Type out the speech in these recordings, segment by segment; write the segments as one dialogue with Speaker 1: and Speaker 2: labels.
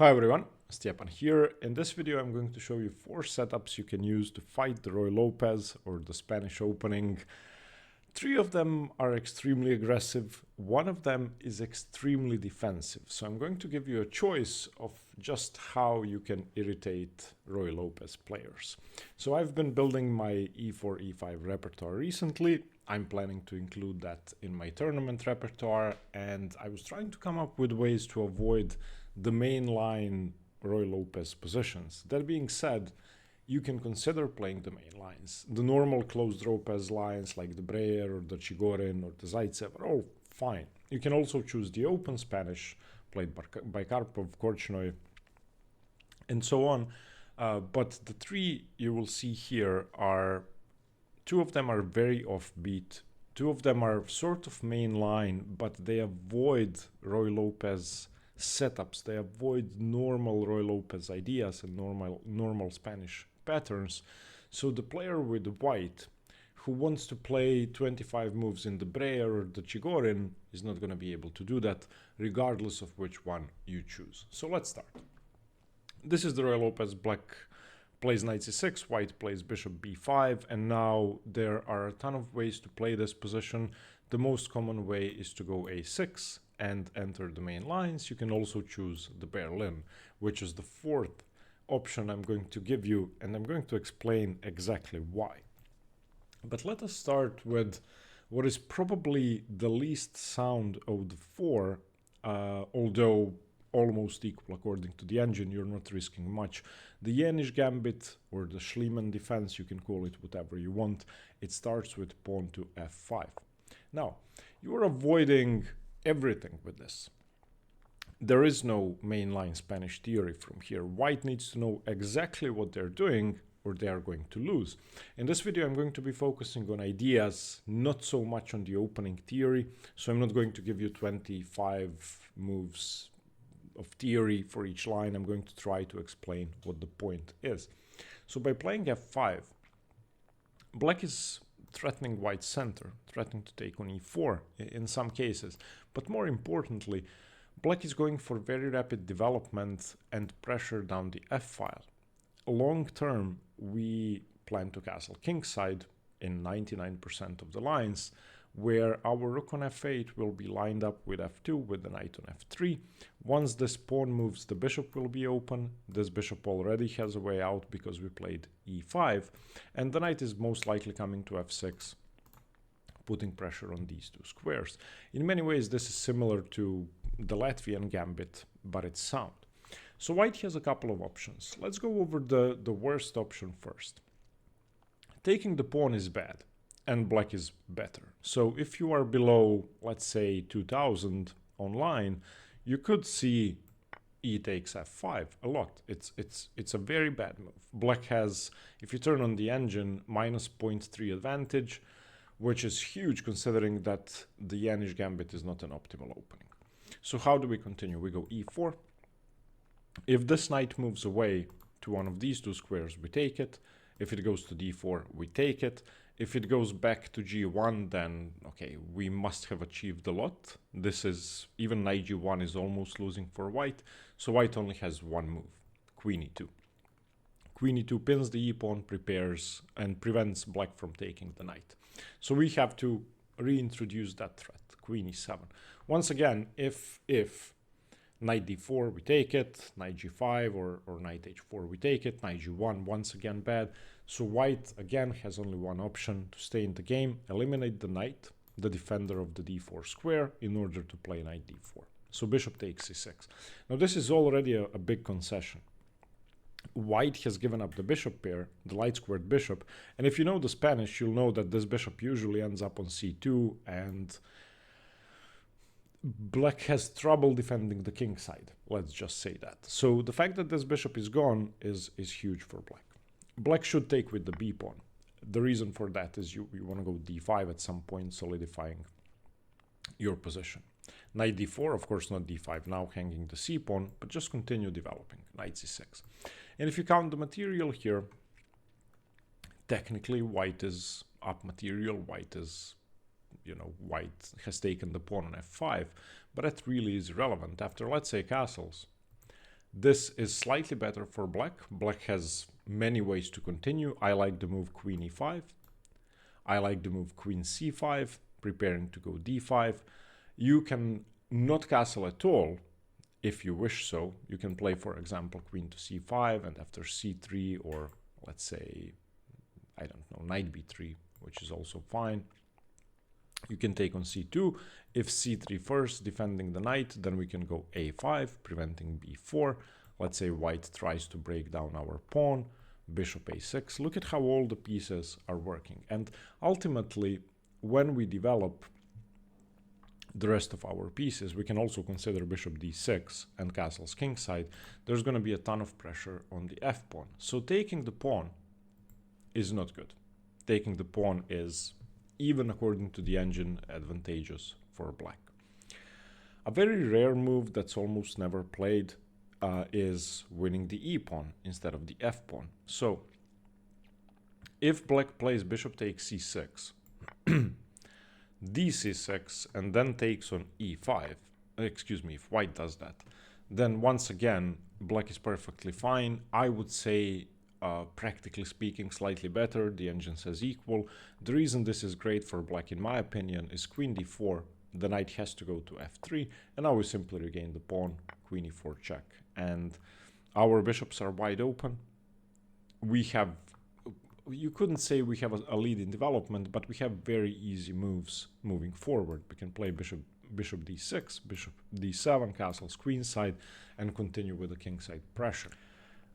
Speaker 1: Hi everyone, Stepan here. In this video I'm going to show you 4 setups you can use to fight the Ruy Lopez or the Spanish opening. 3 of them are extremely aggressive, 1 of them is extremely defensive. So I'm going to give you a choice of just how you can irritate Ruy Lopez players. So I've been building my e4, e5 repertoire recently. I'm planning to include that in my tournament repertoire, and I was trying to come up with ways to avoid the main line Ruy Lopez positions. That being said, you can consider playing the main lines. The normal closed Lopez lines like the Breyer or the Chigorin or the Zaitsev are all fine. You can also choose the open Spanish played by Karpov, Korchnoi, and so on. But the 3 you will see here are, 2 of them are very offbeat. 2 of them are sort of main line, but they avoid Ruy Lopez setups. They avoid normal Ruy Lopez ideas and normal Spanish patterns. So the player with white who wants to play 25 moves in the Breyer or the Chigorin is not going to be able to do that regardless of which one you choose. So let's start. This is the Ruy Lopez. Black plays knight c6, white plays bishop b5, and now there are a ton of ways to play this position. The most common way is to go a6 and enter the main lines. You can also choose the Berlin, which is the 4th option I'm going to give you, and I'm going to explain exactly why. But let us start with what is probably the least sound of the 4, although almost equal according to the engine. You're not risking much. The Jaenisch Gambit, or the Schliemann defense, you can call it whatever you want. It starts with pawn to f5. Now, you're avoiding everything with this. There is no mainline Spanish theory from here. White needs to know exactly what they're doing or they are going to lose. In this video I'm going to be focusing on ideas, not so much on the opening theory. So I'm not going to give you 25 moves of theory for each line. I'm going to try to explain what the point is. So by playing f5, black is threatening white's center, threatening to take on e4 in some cases. But more importantly, black is going for very rapid development and pressure down the f-file. Long term, we plan to castle kingside in 99% of the lines, where our rook on f8 will be lined up with f2 with the knight on f3. Once this pawn moves, the bishop will be open. This bishop already has a way out because we played e5, and the knight is most likely coming to f6, putting pressure on these 2 squares. In many ways, this is similar to the Latvian gambit, but it's sound. So white has a couple of options. Let's go over the worst option first. Taking the pawn is bad, and black is better. So if you are below, let's say 2000 online, you could see e takes f5 a lot. It's a very bad move. Black has, if you turn on the engine, minus 0.3 advantage, which is huge considering that the Jaenisch Gambit is not an optimal opening. So how do we continue? We go e4. If this knight moves away to one of these 2 squares, we take it. If it goes to d4, we take it. If it goes back to g1, then, okay, we must have achieved a lot. This is, even knight g1 is almost losing for white. So white only has 1 move, queen e2. Queen e2 pins the e-pawn, prepares and prevents black from taking the knight. So we have to reintroduce that threat, queen e7. Once again, if knight d4, we take it, knight g5 or knight h4, we take it, knight g1, once again bad. So white again has only one option to stay in the game, eliminate the knight, the defender of the d4 square, in order to play knight d4. So bishop takes c6. Now this is already a big concession. White has given up the bishop pair, the light squared bishop, and if you know the Spanish, you'll know that this bishop usually ends up on c2, and black has trouble defending the king side, let's just say that. So the fact that this bishop is gone is huge for black. Black should take with the b pawn. The reason for that is you want to go d5 at some point, solidifying your position. Knight d4, of course not d5 now, hanging the c pawn, but just continue developing, knight c6. And if you count the material here, technically white is up material, white is, white has taken the pawn on f5, but that really is irrelevant. After, let's say, castles, This is slightly better for black. Black has many ways to continue. I like the move queen e5. I like the move queen c5, preparing to go d5. You can not castle at all if you wish so. You can play, for example, queen to c5 and after c3, or let's say, I don't know, knight b3, which is also fine. You can take on c2. If c3 first, defending the knight, then we can go a5, preventing b4. Let's say white tries to break down our pawn, bishop a6. Look at how all the pieces are working. And ultimately, when we develop the rest of our pieces, we can also consider bishop d6 and castles kingside. There's going to be a ton of pressure on the f pawn. So taking the pawn is not good. Taking the pawn is, even according to the engine, advantageous for black. A very rare move that's almost never played is winning the e-pawn instead of the f-pawn. So if black plays bishop takes c6, dc6, and then takes on e5, excuse me, if white does that, then once again, black is perfectly fine. I would say, practically speaking, slightly better. The engine says equal. The reason this is great for black, in my opinion, is queen d4. The knight has to go to f3, and now we simply regain the pawn, queen e4 check. And our bishops are wide open. We have, you couldn't say we have a lead in development, but we have very easy moves moving forward. We can play bishop d6, bishop d7, castles queenside, and continue with the kingside pressure.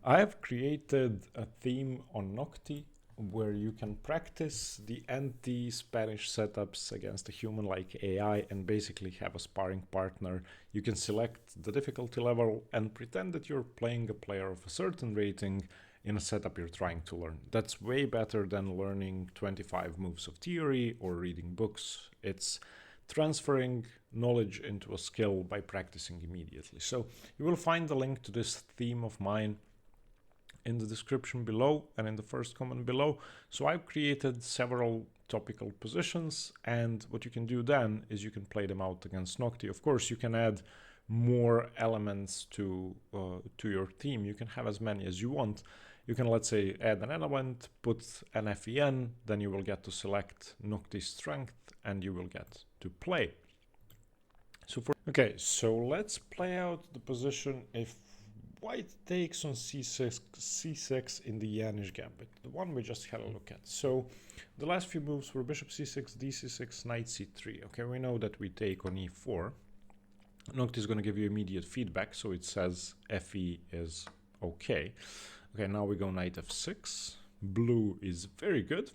Speaker 1: I have created a theme on Nocti where you can practice the anti-Spanish setups against a human-like AI and basically have a sparring partner. You can select the difficulty level and pretend that you're playing a player of a certain rating in a setup you're trying to learn. That's way better than learning 25 moves of theory or reading books. It's transferring knowledge into a skill by practicing immediately. So you will find the link to this theme of mine in the description below and in the first comment below. So I've created several topical positions, and what you can do then is you can play them out against Nocti. Of course, you can add more elements to your theme. You can have as many as you want. You can, let's say, add an element, put an FEN, then you will get to select Nocti's strength and you will get to play. Okay, so let's play out the position if white takes on c6 in the Jaenisch Gambit, the one we just had a look at. So the last few moves were bishop c6, dc6, knight c3. Okay, we know that we take on e4. Nocti is going to give you immediate feedback, so it says fe is okay. Okay, now we go knight f6. Blue is very good.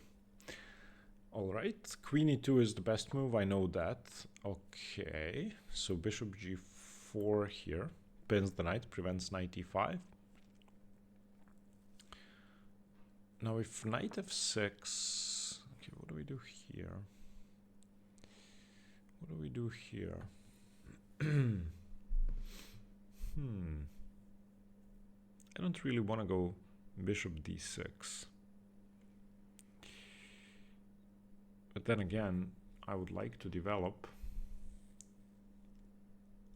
Speaker 1: All right, queen e2 is the best move, I know that. Okay, so bishop g4 here. Pins the knight, prevents knight e5. Now if knight f6, okay, what do we do here? What do we do here? I don't really want to go bishop d6. But then again, I would like to develop.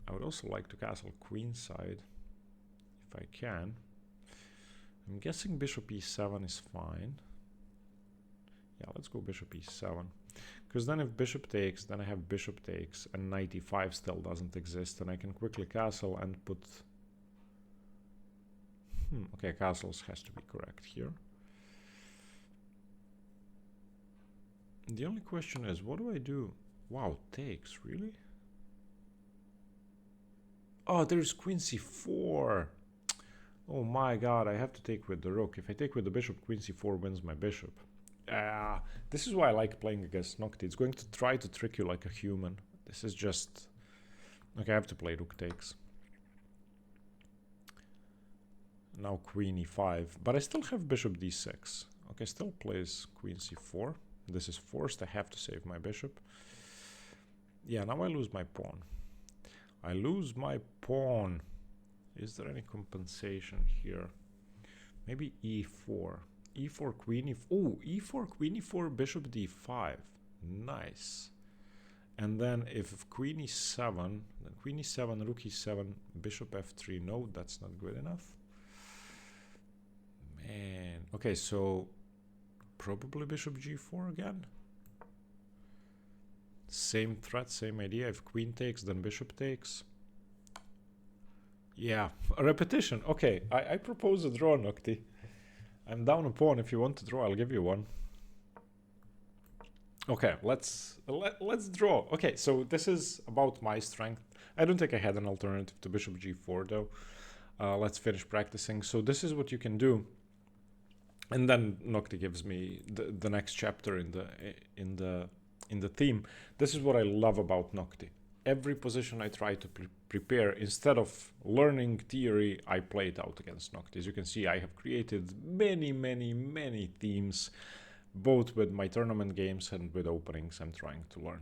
Speaker 1: I would also like to castle queenside, if I can. I'm guessing bishop e7 is fine. Yeah, let's go bishop e7. Because then if bishop takes, then I have bishop takes, and knight e5 still doesn't exist, and I can quickly castle and put... okay, castles has to be correct here. The only question is, what do I do? Wow, takes, really? Oh, there's queen c4. Oh my god, I have to take with the rook. If I take with the bishop, queen c4 wins my bishop. This is why I like playing against Nocti. It's going to try to trick you like a human. This is just... Okay, I have to play rook takes. Now queen e5. But I still have bishop d6. Okay, still plays queen c4. This is forced. I have to save my bishop. Yeah, now I lose my pawn. I lose my pawn. Is there any compensation here? Maybe e4. e4, queen e4. Oh, e4, queen e4, bishop d5. Nice. And then if queen e7, then queen e7, rook e7, bishop f3, no, that's not good enough. Man, okay, so probably bishop g4 again. Same threat, same idea. If queen takes, then bishop takes. Yeah, a repetition. Okay, I propose a draw, Nocti. I'm down a pawn. If you want to draw, I'll give you one. Okay, let's draw. Okay, so this is about my strength. I don't think I had an alternative to bishop g4 though. Let's finish practicing. So this is what you can do, and then Nocti gives me the next chapter in the theme. This is what I love about Nocti. Every position I try to prepare, instead of learning theory, I play it out against Nocti. As you can see, I have created many themes, both with my tournament games and with openings I'm trying to learn.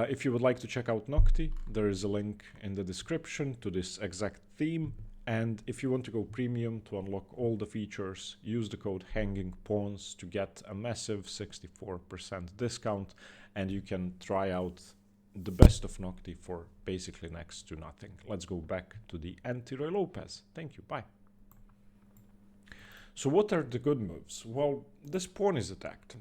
Speaker 1: If you would like to check out Nocti, there is a link in the description to this exact theme. And if you want to go premium to unlock all the features, use the code Hanging Pawns to get a massive 64% discount, and you can try out the best of Nocti for basically next to nothing. Let's go back to the Anti-Ruy Lopez. Thank you, bye. So what are the good moves? Well, this pawn is attacked.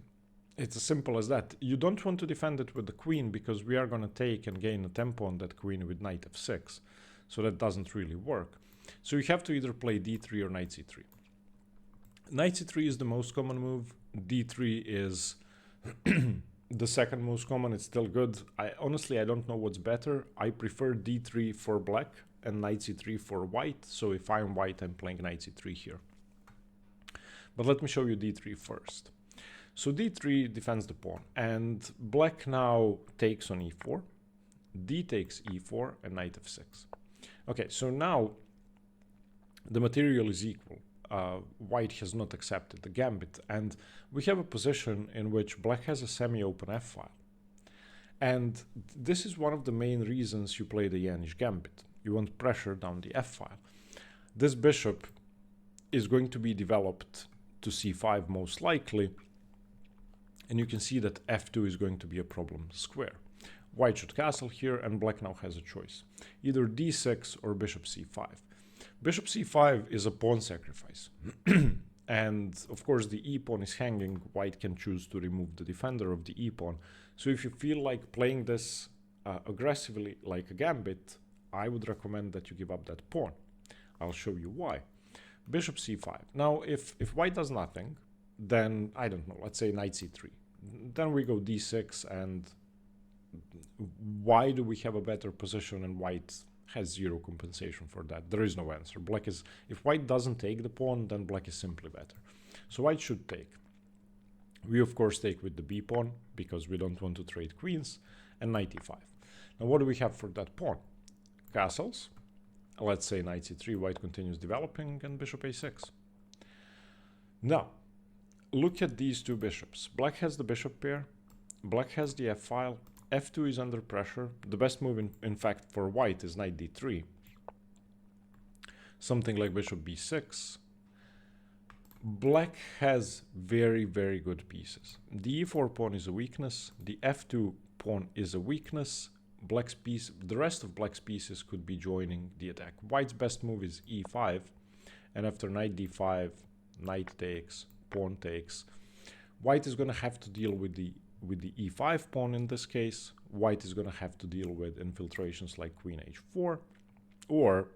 Speaker 1: It's as simple as that. You don't want to defend it with the queen because we are going to take and gain a tempo on that queen with knight f6. So that doesn't really work. So you have to either play d3 or knight c3. Knight c3 is the most common move. d3 is the second most common. It's still good. Honestly, I don't know what's better. I prefer d3 for black and knight c3 for white. So if I'm white, I'm playing knight c3 here. But let me show you d3 first. So d3 defends the pawn, and black now takes on e4, d takes e4, and knight f6. Okay, so now the material is equal. White has not accepted the gambit, and we have a position in which black has a semi-open f-file. And this is one of the main reasons you play the Jaenisch Gambit. You want pressure down the f-file. This bishop is going to be developed to c5 most likely, and you can see that f2 is going to be a problem square. White should castle here, and black now has a choice. Either d6 or bishop c5. Bishop c5 is a pawn sacrifice. And of course the e-pawn is hanging. White can choose to remove the defender of the e-pawn. So if you feel like playing this aggressively like a gambit, I would recommend that you give up that pawn. I'll show you why. Bishop c5. Now if white does nothing, then I don't know, let's say knight c3. Then we go d6, and why do we have a better position and white has zero compensation for that? There is no answer. Black is, if white doesn't take the pawn, then black is simply better. So white should take. We of course take with the b pawn because we don't want to trade queens, and knight e5. Now what do we have for that pawn? Castles. Let's say knight c3, white continues developing, and bishop a6. Now, look at these two bishops. Black has the bishop pair, black has the f-file, f2 is under pressure. The best move, in fact, for white is knight d3. Something like bishop b6. Black has very good pieces. The e4 pawn is a weakness, the f2 pawn is a weakness. Black's piece, the rest of black's pieces could be joining the attack. White's best move is e5, and after knight d5, knight takes, pawn takes. White is going to have to deal with the e5 pawn in this case. White is going to have to deal with infiltrations like queen h4, or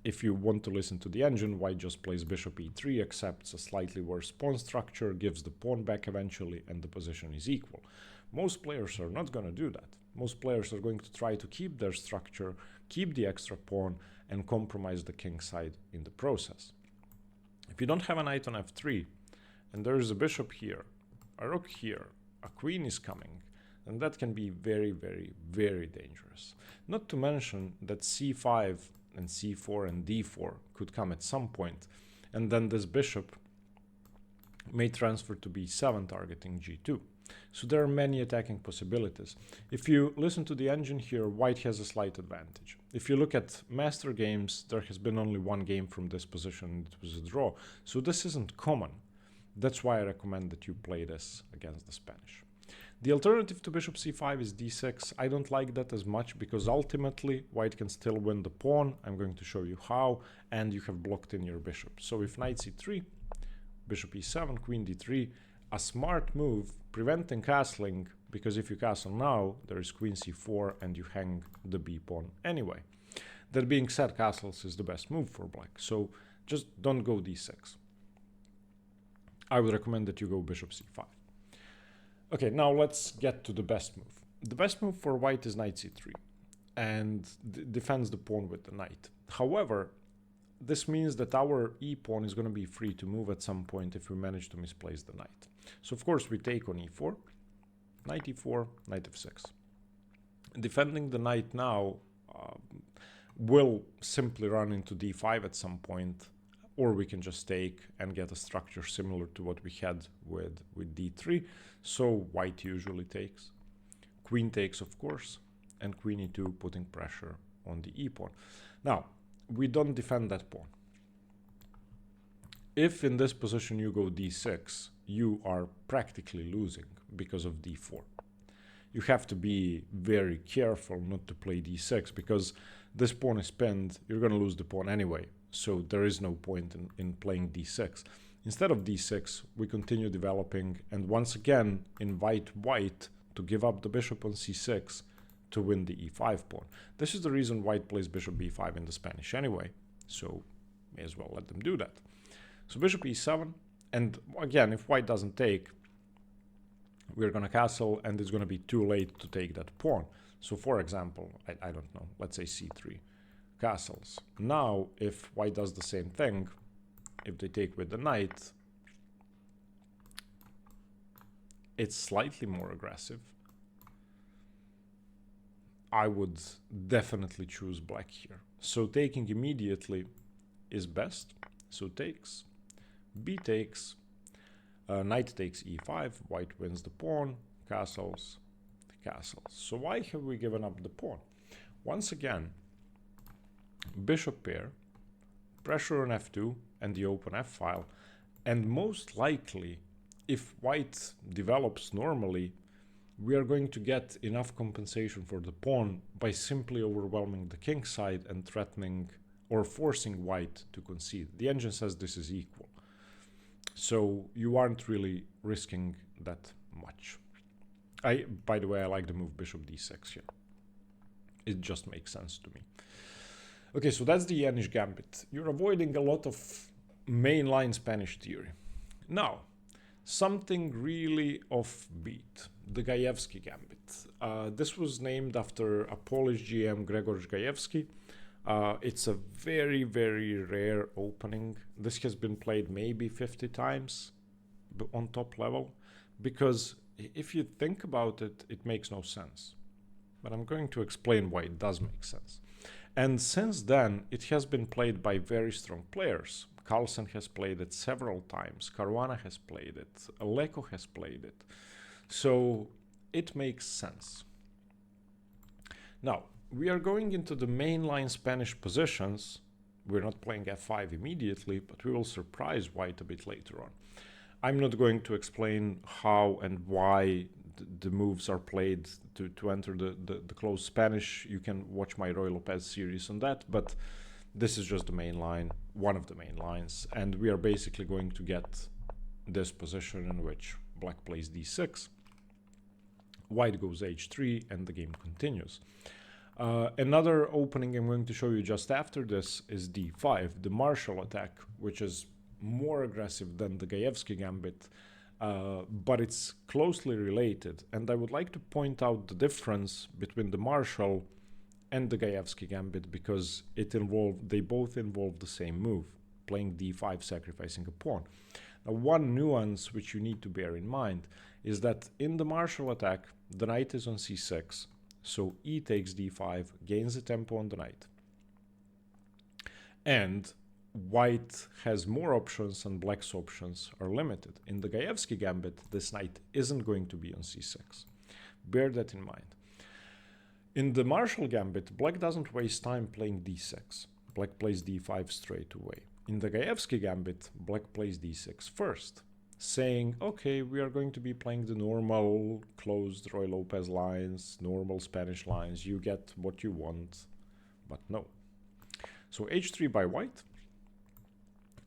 Speaker 1: if you want to listen to the engine, white just plays bishop e3, accepts a slightly worse pawn structure, gives the pawn back eventually, and the position is equal. Most players are not going to do that. Most players are going to try to keep their structure, keep the extra pawn, and compromise the king side in the process. If you don't have a knight on f3, and there is a bishop here, a rook here, a queen is coming, then that can be very dangerous. Not to mention that c5 and c4 and d4 could come at some point, and then this bishop may transfer to b7 targeting g2. So there are many attacking possibilities. If you listen to the engine here, white has a slight advantage. If you look at master games, there has been only one game from this position, it was a draw. So this isn't common. That's why I recommend that you play this against the Spanish. The alternative to bishop c5 is d6. I don't like that as much because ultimately white can still win the pawn. I'm going to show you how, and you have blocked in your bishop. So if knight c3, bishop e7, queen d3, a smart move, preventing castling, because if you castle now, there is queen c4 and you hang the b pawn anyway. That being said, castles is the best move for black, so just don't go d6. I would recommend that you go bishop c5. Okay, now let's get to the best move. The best move for white is knight c3 and defends the pawn with the knight. However, this means that our e-pawn is going to be free to move at some point if we manage to misplace the knight. So of course we take on e4, knight e4, knight f6. Defending the knight now will simply run into d5 at some point, or we can just take and get a structure similar to what we had with d3. So white usually takes, queen takes of course, and queen e2, putting pressure on the e-pawn. Now, we don't defend that pawn. If in this position you go d6, you are practically losing because of d4. You have to be very careful not to play d6 because this pawn is pinned, you're going to lose the pawn anyway. So there is no point in playing d6. Instead of d6, we continue developing and once again invite white to give up the bishop on c6 to win the e5 pawn. This is the reason white plays bishop b5 in the Spanish anyway, so may as well let them do that. So bishop e7, and again, if white doesn't take, we're going to castle and it's going to be too late to take that pawn. So for example, I don't know, let's say c3, castles. Now, if white does the same thing, if they take with the knight, it's slightly more aggressive. I would definitely choose black here. So taking immediately is best. So takes, b takes, knight takes e5, white wins the pawn, castles, castles. So why have we given up the pawn? Once again, bishop pair, pressure on f2 and the open f-file, and most likely, if white develops normally, we are going to get enough compensation for the pawn by simply overwhelming the king side and threatening or forcing white to concede. The engine says this is equal. So you aren't really risking that much. By the way, I like the move bishop d6 here. It just makes sense to me. Okay, so that's the Jaenisch Gambit. You're avoiding a lot of mainline Spanish theory. Now, something really offbeat, the Gajewski Gambit. This was named after a Polish GM, Grzegorz Gajewski. It's a very, very rare opening. This has been played maybe 50 times on top level, because if you think about it, it makes no sense. But I'm going to explain why it does make sense. And since then, it has been played by very strong players. Carlsen has played it several times. Caruana has played it. Leko has played it. So it makes sense. Now, we are going into the mainline Spanish positions. We're not playing f5 immediately, but we will surprise white a bit later on. I'm not going to explain how and why the moves are played to enter the closed Spanish. You can watch my Ruy Lopez series on that, but this is just the main line, one of the main lines, and we are basically going to get this position in which black plays d6, white goes h3, and the game continues. Another opening I'm going to show you just after this is d5, the Marshall attack, which is more aggressive than the Gajewski Gambit, but it's closely related. And I would like to point out the difference between the Marshall and the Gajewski Gambit, because they both involve the same move, playing d5, sacrificing a pawn. Now, one nuance which you need to bear in mind is that in the Marshall attack, the knight is on c6, so e takes d5, gains the tempo on the knight. And white has more options and black's options are limited. In the Gajewski Gambit, this knight isn't going to be on c6. Bear that in mind. In the Marshall Gambit, black doesn't waste time playing d6. Black plays d5 straight away. In the Gajewski Gambit, black plays d6 first. saying, okay, we are going to be playing the normal closed Ruy Lopez lines, normal Spanish lines, you get what you want, but no. So h3 by white,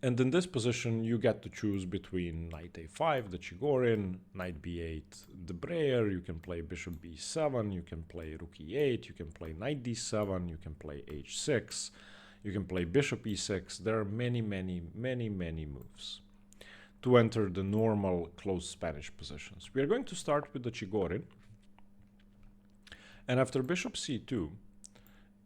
Speaker 1: and in this position you get to choose between knight a5, the Chigorin, knight b8, the Breyer, you can play bishop b7, you can play rook e8, you can play knight d7, you can play h6, you can play bishop e6. There are many moves to enter the normal closed Spanish positions. We are going to start with the Chigorin, and after bishop c2,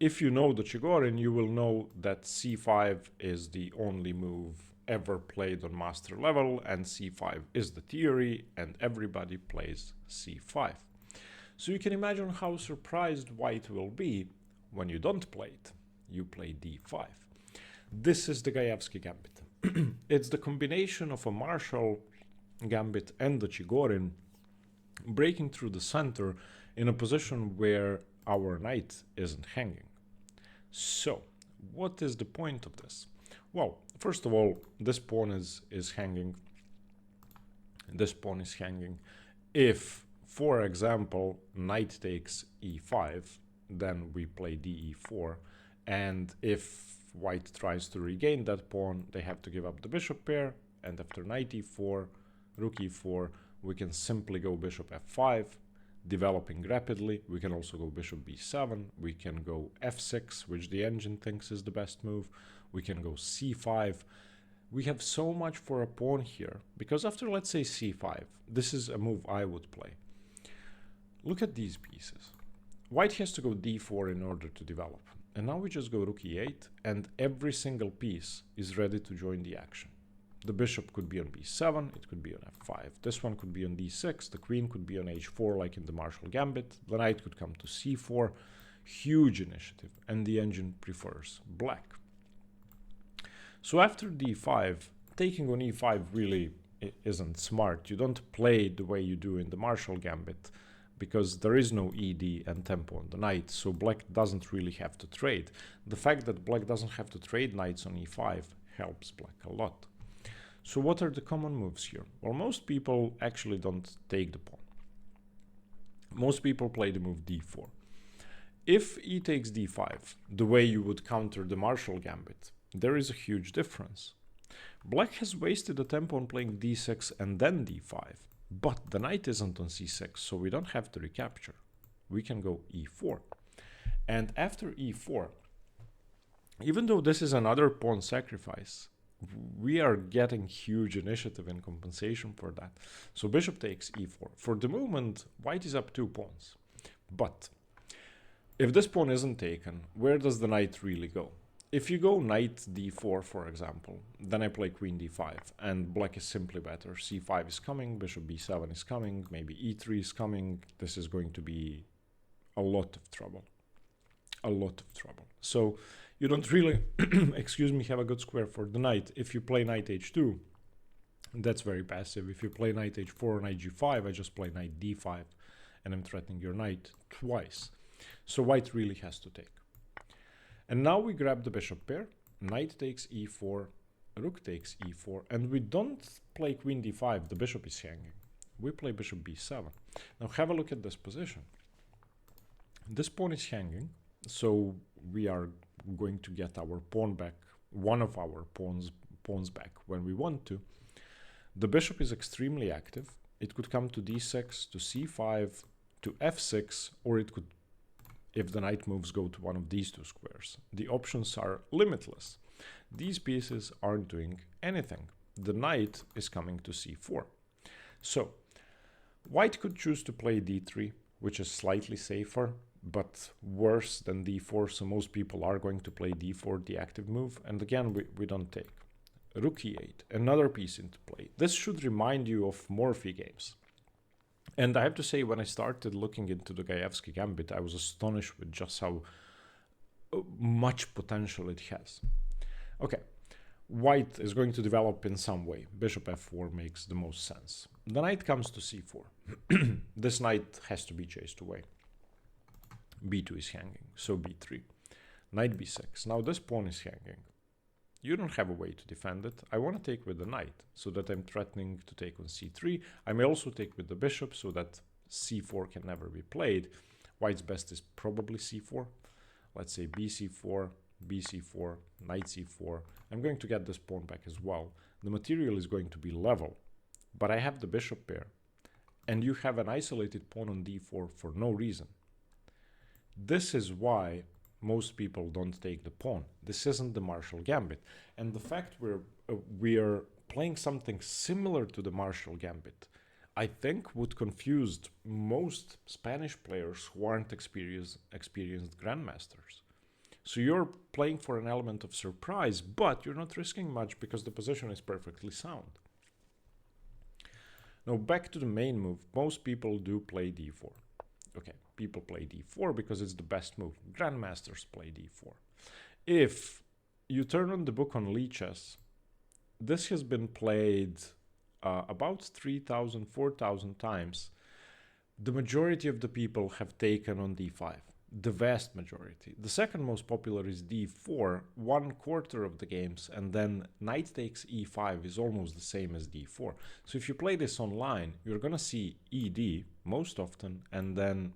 Speaker 1: if you know the Chigorin, you will know that c5 is the only move ever played on master level, and c5 is the theory, and everybody plays c5. So you can imagine how surprised white will be when you don't play it. You play d5. This is the Gajewski Gambit. It's the combination of a Marshall Gambit and the Chigorin breaking through the center in a position where our knight isn't hanging. So, what is the point of this? Well, first of all, this pawn is hanging. This pawn is hanging. If, for example, knight takes e5, then we play de4. And if white tries to regain that pawn, they have to give up the bishop pair. And after knight e4, rook e4, we can simply go bishop f5. Developing rapidly. We can also go bishop b7, we can go f6, which the engine thinks is the best move, we can go c5. We have so much for a pawn here, because after, let's say, c5, this is a move I would play. Look at these pieces. White has to go d4 in order to develop, and now we just go rook e8, and every single piece is ready to join the action. The bishop could be on b7, it could be on f5. This one could be on d6, the queen could be on h4 like in the Marshall Gambit. The knight could come to c4. Huge initiative, and the engine prefers black. So after d5, taking on e5 really isn't smart. You don't play the way you do in the Marshall Gambit because there is no ed and tempo on the knight, so black doesn't really have to trade. The fact that black doesn't have to trade knights on e5 helps black a lot. So what are the common moves here? Well, most people actually don't take the pawn. Most people play the move d4. If e takes d5, the way you would counter the Marshall Gambit, there is a huge difference. Black has wasted a tempo on playing d6 and then d5, but the knight isn't on c6, so we don't have to recapture. We can go e4. And after e4, even though this is another pawn sacrifice, we are getting huge initiative in compensation for that. So bishop takes e4. For the moment, white is up 2 pawns. But if this pawn isn't taken, where does the knight really go? If you go knight d4, for example, then I play queen d5, and black is simply better. c5 is coming, bishop b7 is coming, maybe e3 is coming. This is going to be a lot of trouble. A lot of trouble. So you don't really, excuse me, have a good square for the knight. If you play knight h2, that's very passive. If you play knight h4 or knight g5, I just play knight d5, and I'm threatening your knight twice. So white really has to take. And now we grab the bishop pair, knight takes e4, rook takes e4, and we don't play queen d5, the bishop is hanging. We play bishop b7. Now have a look at this position. This pawn is hanging, so we are going to get our pawn back, one of our pawns back when we want to. The bishop is extremely active. It could come to d6, to c5, to f6, or it could, if the knight moves, go to one of these 2 squares. The options are limitless. These pieces aren't doing anything. The knight is coming to c4. So white could choose to play d3, which is slightly safer, but worse than d4, so most people are going to play d4, the active move, and again we don't take. Rook e8, another piece into play. This should remind you of Morphy games. And I have to say, when I started looking into the Gajewski Gambit, I was astonished with just how much potential it has. Okay, white is going to develop in some way. Bishop f4 makes the most sense. The knight comes to c4. This knight has to be chased away. b2 is hanging, so b3. Knight b6. Now this pawn is hanging. You don't have a way to defend it. I want to take with the knight so that I'm threatening to take on c3. I may also take with the bishop so that c4 can never be played. White's best is probably c4. Let's say bc4, bc4, knight c4. I'm going to get this pawn back as well. The material is going to be level, but I have the bishop pair, and you have an isolated pawn on d4 for no reason. This is why most people don't take the pawn. This isn't the Marshall Gambit. And the fact we are playing something similar to the Marshall Gambit, I think would confuse most Spanish players who aren't experienced grandmasters. So you're playing for an element of surprise, but you're not risking much because the position is perfectly sound. Now back to the main move. Most people do play d4. Okay, people play d4 because it's the best move. Grandmasters play d4. If you turn on the book on Lichess, this has been played about 3,000, 4,000 times. The majority of the people have taken on d5. The vast majority. The second most popular is d4, 1/4 of the games, and then knight takes e5 is almost the same as d4. So if you play this online, you're gonna see ed most often, and then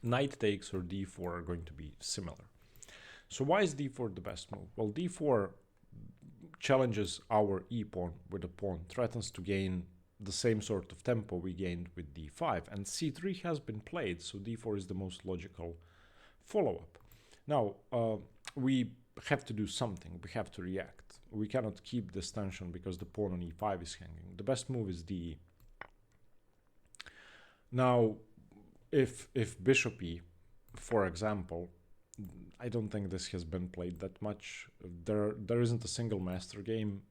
Speaker 1: knight takes or d4 are going to be similar. So why is d4 the best move? Well, d4 challenges our e-pawn with a pawn, threatens to gain the same sort of tempo we gained with d5, and c3 has been played, so d4 is the most logical follow-up. Now, we have to do something, we have to react. We cannot keep this tension because the pawn on e5 is hanging. The best move is de. Now, if bishop e, for example, I don't think this has been played that much. There isn't a single master game.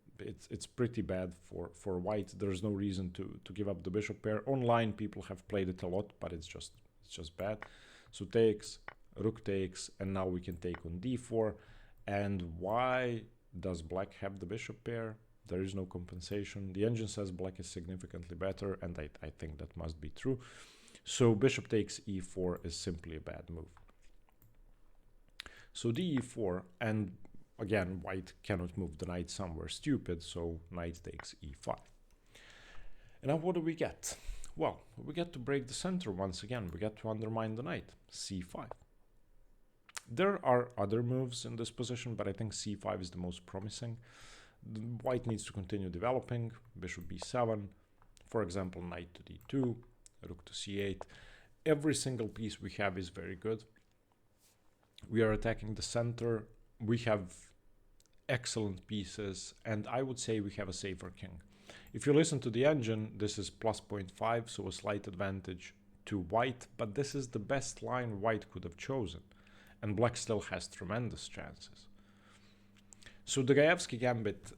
Speaker 1: It's pretty bad for white. There's no reason to give up the bishop pair. Online people have played it a lot, but it's just bad. So takes, rook takes, and now we can take on d4. And why does black have the bishop pair? There is no compensation. The engine says black is significantly better, and I think that must be true. So bishop takes e4 is simply a bad move. So de4, and again, white cannot move the knight somewhere stupid, so knight takes e5. And now what do we get? Well, we get to break the center once again. We get to undermine the knight, c5. There are other moves in this position, but I think c5 is the most promising. White needs to continue developing, bishop b7, for example, knight to d2, rook to c8. Every single piece we have is very good. We are attacking the center. We have excellent pieces, and I would say we have a safer king. If you listen to the engine, this is plus 0.5, so a slight advantage to white, but this is the best line white could have chosen, and black still has tremendous chances. So the Gajewski Gambit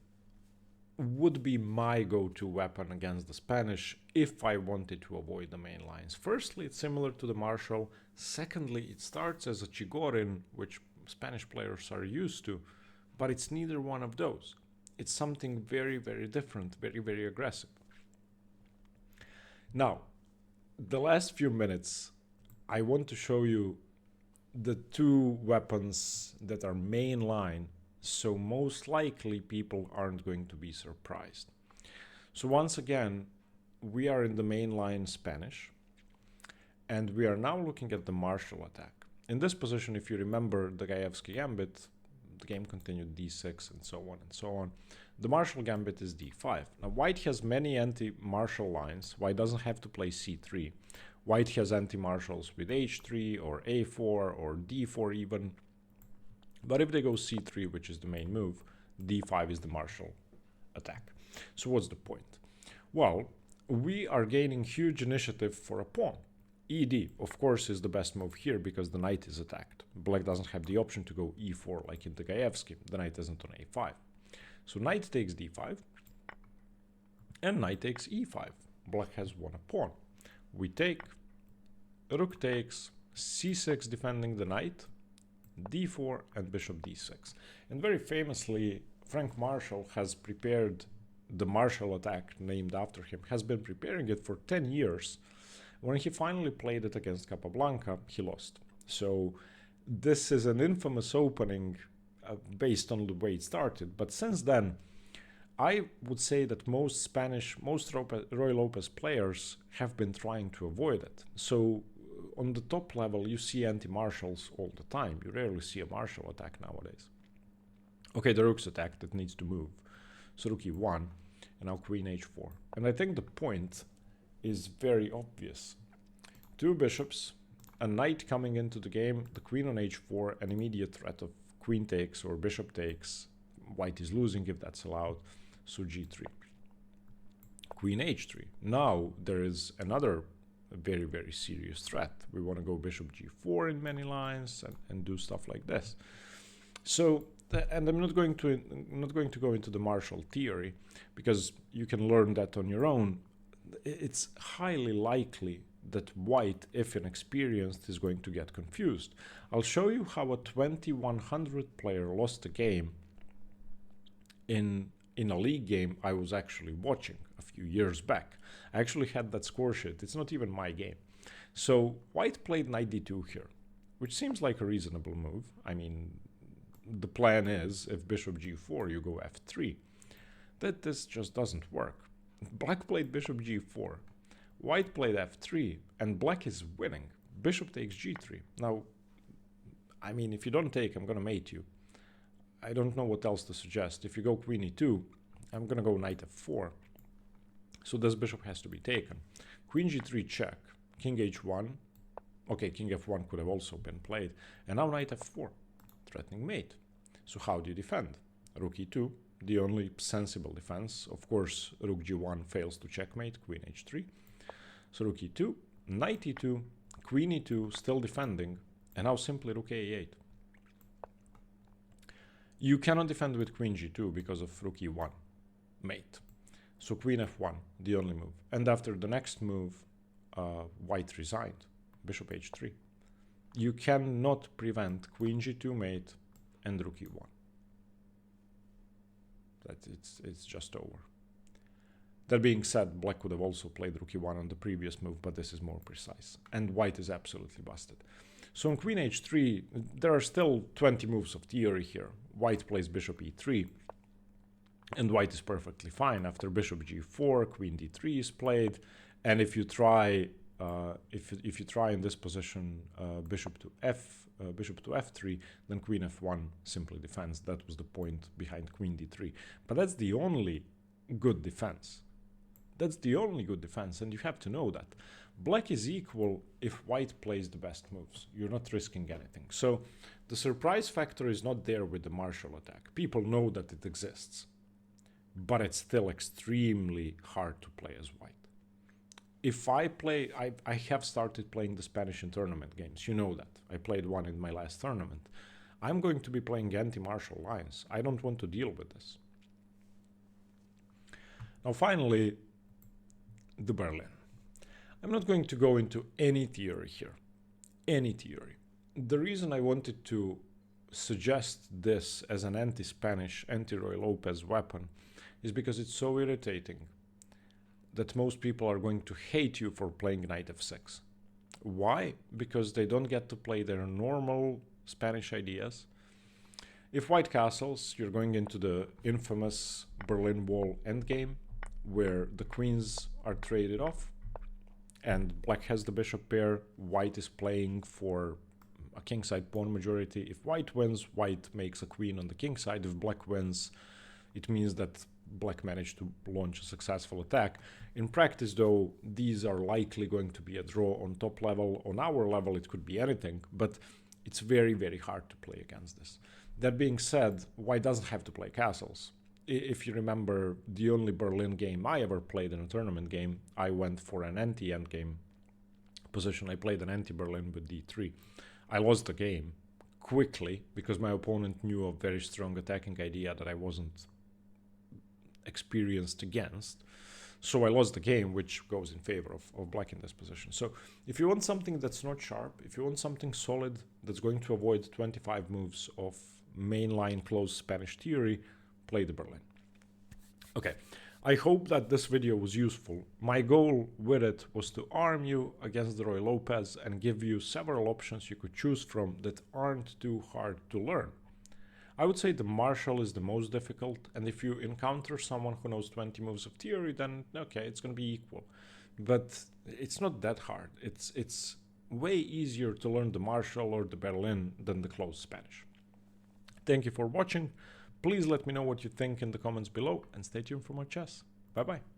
Speaker 1: would be my go-to weapon against the Spanish if I wanted to avoid the main lines. Firstly, it's similar to the Marshall. Secondly, it starts as a Chigorin, which Spanish players are used to, but it's neither one of those. It's something very, very different, very, very aggressive. Now, the last few minutes, I want to show you the two weapons that are main line, so most likely people aren't going to be surprised. So once again, we are in the main line Spanish, and we are now looking at the Marshall attack. In this position, if you remember the Gajewski Gambit, the game continued d6 and so on and so on. The Marshall Gambit is d5. Now white has many anti-Marshall lines. White doesn't have to play c3. White has anti-Marshalls with h3 or a4 or d4 even. But if they go c3, which is the main move, d5 is the Marshall attack. So what's the point? Well, we are gaining huge initiative for a pawn. ed, of course, is the best move here because the knight is attacked. Black doesn't have the option to go e4 like in the Gajewski. The knight isn't on a5. So knight takes d5 and knight takes e5. Black has won a pawn. We take, rook takes, c6 defending the knight, d4 and bishop d6. And very famously, Frank Marshall has prepared the Marshall attack named after him, has been preparing it for 10 years. When he finally played it against Capablanca, he lost. So this is an infamous opening, based on the way it started. But since then, I would say that most Ruy Lopez players have been trying to avoid it. So on the top level, you see anti-marshals all the time. You rarely see a marshal attack nowadays. Okay, the rook's attack that needs to move. So rook e1, and now queen h4. And I think the point is very obvious. Two bishops, a knight coming into the game, the queen on h4, an immediate threat of queen takes or bishop takes. White is losing if that's allowed. So g3. Queen h3. Now there is another very, very serious threat. We want to go bishop g4 in many lines and do stuff like this. So, and I'm not going to go into the marshal theory, because you can learn that on your own. It's highly likely that white, if inexperienced, is going to get confused. I'll show you how a 2100 player lost a game in a league game I was actually watching a few years back. I actually had that score sheet. It's not even my game. So white played knight d2 here, which seems like a reasonable move. I mean, the plan is if bishop g4, you go f3. That this just doesn't work. Black played bishop g4. White played f3, and black is winning. Bishop takes g3. Now, I mean, if you don't take, I'm going to mate you. I don't know what else to suggest. If you go queen e2, I'm going to go knight f4. So this bishop has to be taken. Queen g3 check. King h1. Okay, king f1 could have also been played. And now knight f4, threatening mate. So how do you defend? Rook e2, the only sensible defense. Of course, rook g1 fails to checkmate, queen h3. So rook e2, knight e2, queen e2, still defending. And now simply rook a8. You cannot defend with queen g2 because of rook e1, mate. So queen f1, the only move. And after the next move, white resigned, bishop h3. You cannot prevent queen g2 mate and rook e1. It's just over. That being said, black could have also played rook e1 on the previous move, but this is more precise. And white is absolutely busted. So on queen h3, there are still 20 moves of theory here. White plays bishop e3, and white is perfectly fine. After bishop g4, queen d3 is played, and if you try, if you try in this position bishop to f3, then queen f1 simply defends. That was the point behind queen d3. But that's the only good defense. That's the only good defense, and you have to know that. Black is equal if white plays the best moves. You're not risking anything. So the surprise factor is not there with the marshal attack. People know that it exists, but it's still extremely hard to play as white. If I play, I have started playing the Spanish in tournament games. You know that. I played one in my last tournament. I'm going to be playing anti-marshal lines. I don't want to deal with this. Now finally, the Berlin. I'm not going to go into any theory here. Any theory. The reason I wanted to suggest this as an anti-Spanish, anti-Ruy Lopez weapon is because it's so irritating that most people are going to hate you for playing knight f6. Why? Because they don't get to play their normal Spanish ideas. If white castles, you're going into the infamous Berlin Wall endgame, where the queens are traded off, and black has the bishop pair, white is playing for a kingside pawn majority. If white wins, white makes a queen on the king side. If black wins, it means that black managed to launch a successful attack. In practice, though, these are likely going to be a draw on top level. On our level, it could be anything, but it's very, very hard to play against this. That being said, white doesn't have to play castles. If you remember the only Berlin game I ever played in a tournament game, I went for an anti-endgame position. I played an anti-Berlin with d3. I lost the game quickly because my opponent knew a very strong attacking idea that I wasn't experienced against. So I lost the game, which goes in favor of black in this position. So if you want something that's not sharp, if you want something solid that's going to avoid 25 moves of mainline closed Spanish theory, play the Berlin. Okay, I hope that this video was useful. My goal with it was to arm you against the Ruy Lopez and give you several options you could choose from that aren't too hard to learn. I would say the marshal is the most difficult, and if you encounter someone who knows 20 moves of theory, then okay, it's going to be equal. But it's not that hard. It's way easier to learn the marshal or the Berlin than the closed Spanish. Thank you for watching. Please let me know what you think in the comments below, and stay tuned for more chess. Bye bye.